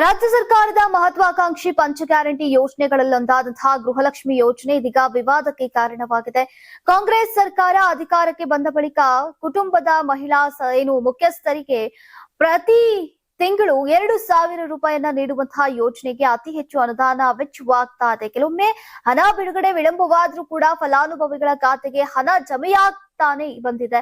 ರಾಜ್ಯ ಸರ್ಕಾರದ ಮಹತ್ವಾಕಾಂಕ್ಷಿ ಪಂಚ ಗ್ಯಾರಂಟಿ ಯೋಜನೆಗಳಲ್ಲೊಂದಾದಂತಹ ಗೃಹಲಕ್ಷ್ಮಿ ಯೋಜನೆ ಇದೀಗ ವಿವಾದಕ್ಕೆ ಕಾರಣವಾಗಿದೆ. ಕಾಂಗ್ರೆಸ್ ಸರ್ಕಾರ ಅಧಿಕಾರಕ್ಕೆ ಬಂದ ಬಳಿಕ ಕುಟುಂಬದ ಮಹಿಳಾ ಮುಖ್ಯಸ್ಥರಿಗೆ ಪ್ರತಿ ತಿಂಗಳು 2,000 ರೂಪಾಯಿಯನ್ನ ನೀಡುವಂತಹ ಯೋಜನೆಗೆ ಅತಿ ಹೆಚ್ಚು ಅನುದಾನ ವೆಚ್ಚವಾಗ್ತಾ ಇದೆ. ಕೆಲವೊಮ್ಮೆ ಹಣ ಬಿಡುಗಡೆ ವಿಳಂಬವಾದ್ರೂ ಕೂಡ ಫಲಾನುಭವಿಗಳ ಖಾತೆಗೆ ಹಣ ಜಮೆಯಾಗ್ತಾನೆ ಬಂದಿದೆ.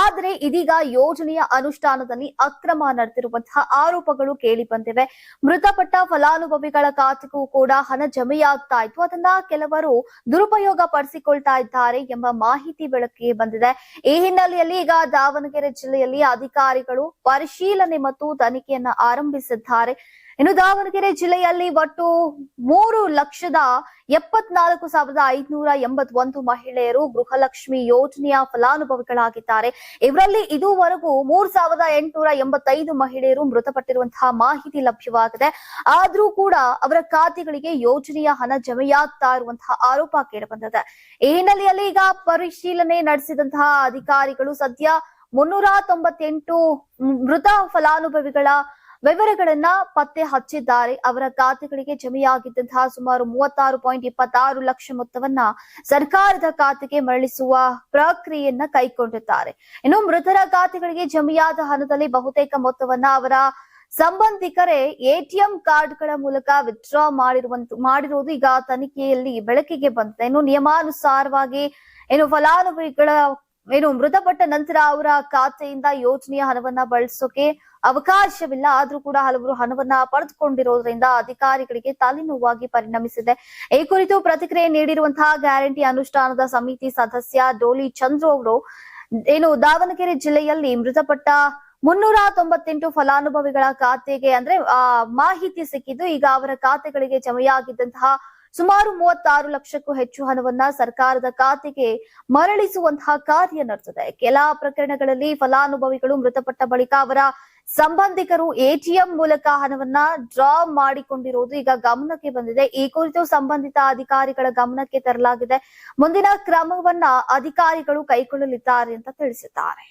ಆದ್ರೆ ಇದೀಗ ಯೋಜನೆಯ ಅನುಷ್ಠಾನದಲ್ಲಿ ಅಕ್ರಮ ನಡೆದಿರುವಂತಹ ಆರೋಪಗಳು ಕೇಳಿ ಬಂದಿವೆ. ಮೃತಪಟ್ಟ ಫಲಾನುಭವಿಗಳ ಖಾತೆಗೂ ಕೂಡ ಹಣ ಜಮೆಯಾಗ್ತಾ ಇತ್ತು. ಅದನ್ನ ಕೆಲವರು ದುರುಪಯೋಗ ಪಡಿಸಿಕೊಳ್ತಾ ಇದ್ದಾರೆ ಎಂಬ ಮಾಹಿತಿ ಬೆಳಕಿಗೆ ಬಂದಿದೆ. ಈ ಹಿನ್ನೆಲೆಯಲ್ಲಿ ಈಗ ದಾವಣಗೆರೆ ಜಿಲ್ಲೆಯಲ್ಲಿ ಅಧಿಕಾರಿಗಳು ಪರಿಶೀಲನೆ ಮತ್ತು ತನಿಖೆಯನ್ನ ಆರಂಭಿಸಿದ್ದಾರೆ. ಇನ್ನು ದಾವಣಗೆರೆ ಜಿಲ್ಲೆಯಲ್ಲಿ ಒಟ್ಟು 3,74,581 ಮಹಿಳೆಯರು ಗೃಹಲಕ್ಷ್ಮಿ ಯೋಜನೆಯ ಫಲಾನುಭವಿಗಳಾಗಿದ್ದಾರೆ. ಇವರಲ್ಲಿ ಇದುವರೆಗೂ 3,885 ಮಹಿಳೆಯರು ಮೃತಪಟ್ಟಿರುವಂತಹ ಮಾಹಿತಿ ಲಭ್ಯವಾಗಿದೆ. ಆದ್ರೂ ಕೂಡ ಅವರ ಖಾತೆಗಳಿಗೆ ಯೋಜನೆಯ ಹಣ ಜಮೆಯಾಗ್ತಾ ಇರುವಂತಹ ಆರೋಪ ಕೇಳಿಬಂದಿದೆ. ಈ ಹಿನ್ನೆಲೆಯಲ್ಲಿ ಈಗ ಪರಿಶೀಲನೆ ನಡೆಸಿದಂತಹ ಅಧಿಕಾರಿಗಳು ಸದ್ಯ 398 ಮೃತ ಫಲಾನುಭವಿಗಳ ವಿವರಗಳನ್ನ ಪತ್ತೆ ಹಚ್ಚಿದ್ದಾರೆ. ಅವರ ಖಾತೆಗಳಿಗೆ ಜಮೆಯಾಗಿದ್ದಂತಹ ಸುಮಾರು 36.26 ಲಕ್ಷ ಮೊತ್ತವನ್ನ ಸರ್ಕಾರದ ಖಾತೆಗೆ ಮರಳಿಸುವ ಪ್ರಕ್ರಿಯೆಯನ್ನ ಕೈಗೊಂಡಿದ್ದಾರೆ. ಇನ್ನು ಮೃತರ ಖಾತೆಗಳಿಗೆ ಜಮೆಯಾದ ಹಣದಲ್ಲಿ ಬಹುತೇಕ ಮೊತ್ತವನ್ನ ಅವರ ಸಂಬಂಧಿಕರೇ ಎಟಿಎಂ ಕಾರ್ಡ್ಗಳ ಮೂಲಕ ವಿತ್ಡ್ರಾ ಮಾಡಿರುವುದು ಈಗ ತನಿಖೆಯಲ್ಲಿ ಬೆಳಕಿಗೆ ಬಂದಿದೆ. ಇನ್ನು ನಿಯಮಾನುಸಾರವಾಗಿ ಫಲಾನುಭವಿಗಳ ಮೃತಪಟ್ಟ ನಂತರ ಅವರ ಖಾತೆಯಿಂದ ಯೋಜನೆಯ ಹಣವನ್ನ ಬಳಸೋಕೆ ಅವಕಾಶವಿಲ್ಲ. ಆದ್ರೂ ಕೂಡ ಹಲವರು ಹಣವನ್ನ ಪಡೆದುಕೊಂಡಿರೋದ್ರಿಂದ ಅಧಿಕಾರಿಗಳಿಗೆ ತಲೆನೋವಾಗಿ ಪರಿಣಮಿಸಿದೆ. ಈ ಕುರಿತು ಪ್ರತಿಕ್ರಿಯೆ ನೀಡಿರುವಂತಹ ಗ್ಯಾರಂಟಿ ಅನುಷ್ಠಾನದ ಸಮಿತಿ ಸದಸ್ಯ ಡೋಲಿ ಚಂದ್ರು ಅವರು ದಾವಣಗೆರೆ ಜಿಲ್ಲೆಯಲ್ಲಿ ಮೃತಪಟ್ಟ 398 ಫಲಾನುಭವಿಗಳ ಖಾತೆಗೆ ಮಾಹಿತಿ ಸಿಕ್ಕಿದ್ದು. ಈಗ ಅವರ ಖಾತೆಗಳಿಗೆ ಜಮೆಯಾಗಿದ್ದಂತಹ ಸುಮಾರು 36 ಲಕ್ಷಕ್ಕೂ ಹೆಚ್ಚು ಹಣವನ್ನ ಸರ್ಕಾರದ ಖಾತೆಗೆ ಮರಳಿಸುವಂತಹ ಕಾರ್ಯ ನಡೆದಿದೆ. ಕೆಲ ಪ್ರಕರಣಗಳಲ್ಲಿ ಫಲಾನುಭವಿಗಳು ಮೃತಪಟ್ಟ ಬಳಿಕ ಅವರ ಸಂಬಂಧಿಕರು ಎಟಿಎಂ ಮೂಲಕ ಹಣವನ್ನ ಡ್ರಾ ಮಾಡಿಕೊಂಡಿರುವುದು ಈಗ ಗಮನಕ್ಕೆ ಬಂದಿದೆ. ಈ ಕುರಿತು ಸಂಬಂಧಿತ ಅಧಿಕಾರಿಗಳ ಗಮನಕ್ಕೆ ತರಲಾಗಿದೆ. ಮುಂದಿನ ಕ್ರಮವನ್ನ ಅಧಿಕಾರಿಗಳು ಕೈಗೊಳ್ಳಲಿದ್ದಾರೆ ಅಂತ ತಿಳಿಸಿದ್ದಾರೆ.